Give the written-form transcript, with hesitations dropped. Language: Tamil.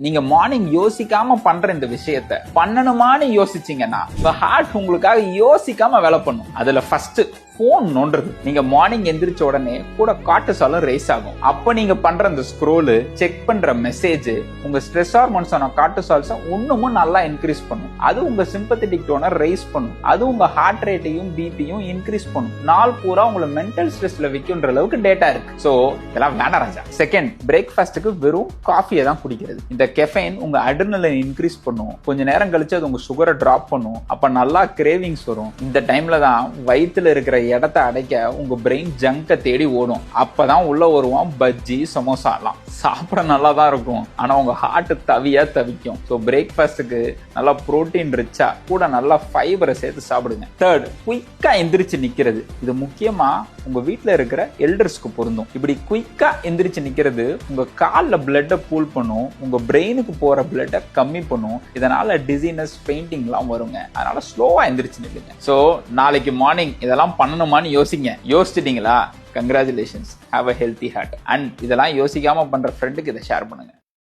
நீங்க மார்னிங் யோசிக்காம பண்ற இந்த விஷயத்த பண்ணணுமான்னு யோசிச்சீங்கன்னா உங்க ஹார்ட் உங்களுக்காக யோசிக்காம வேலை பண்ணும். அதுல ஃபர்ஸ்ட் போன் நோண்டுறது. நீங்க மார்னிங் எந்திரிச்ச உடனே கூட கார்டிசாலும் ரைஸ் ஆகும். அப்ப நீங்க பண்ற அந்த ஸ்க்ரோல், செக் பண்ற மெசேஜ் உங்க ஸ்ட்ரெஸ் ஹார்மோன்ஸான கார்டிசால்ஸை இன்னமும் நல்லா இன்க்ரீஸ் பண்ணும். அது உங்க சிம்பத்தட்டிக் டோனை ரைஸ் பண்ணும். அது உங்க ஹார்ட் ரேட்டையும் பிபியும் இன்க்ரீஸ் பண்ணும். நாள் பூரா உங்களை மென்டல் ஸ்ட்ரெஸ்ல வைக்கின்ற அளவுக்கு டேட்டா இருக்கு. சோ இதெல்லாம் வேண்டாம் ராஜா. செகண்ட், பிரேக்ஃபாஸ்ட்டுக்கு வெறும் காஃபியை தான் குடிக்கிறது. இந்த கெஃபைன் உங்க அட்ரினலைன் இன்க்ரீஸ் பண்ணும். கொஞ்ச நேரம் கழிச்சு அது உங்க சுகரை டிராப் பண்ணும். அப்ப நல்லா கிரேவிங்ஸ் வரும். இந்த டைம்ல தான் வயிற்றுல இருக்கிற இடத்தை அடைக்க உங்க பிரெயின் ஜங்க தேடி ஓடும். அப்பதான் உள்ள வருவான் பஜ்ஜி, சமோசா எல்லாம். சாப்பிட நல்லா தான் இருக்கும், ஆனா உங்க ஹார்ட் தவியா தவிக்கும். ஸோ பிரேக்ஃபாஸ்ட்டுக்கு நல்லா புரோட்டீன் ரிச்சா கூட நல்லா ஃபைபரை சேர்த்து சாப்பிடுங்க. தேர்ட், குயிக்கா எந்திரிச்சு நிக்கிறது. இது முக்கியமா உங்க வீட்டுல இருக்கிற எல்டர்ஸ்க்கு பொருந்தும். இப்படி குயிக்கா எந்திரிச்சு நிக்கிறது உங்க கால்ல பிளட்டை பூல் பண்ணும், உங்க பிரெயினுக்கு போற பிளட்டை கம்மி பண்ணும். இதனால டிசீனஸ், பெயிண்டிங் எல்லாம் வருங்க. அதனால ஸ்லோவா எந்திரிச்சு நில்லுங்க. ஸோ நாளைக்கு மார்னிங் இதெல்லாம் பண்ணணுமான்னு யோசிங்க. யோசிச்சிட்டீங்களா? Congratulations, have a healthy heart. And இதெல்லாம் யோசிக்காம பண்ற ஃப்ரெண்டுக்கு இதை ஷேர் பண்ணுங்க.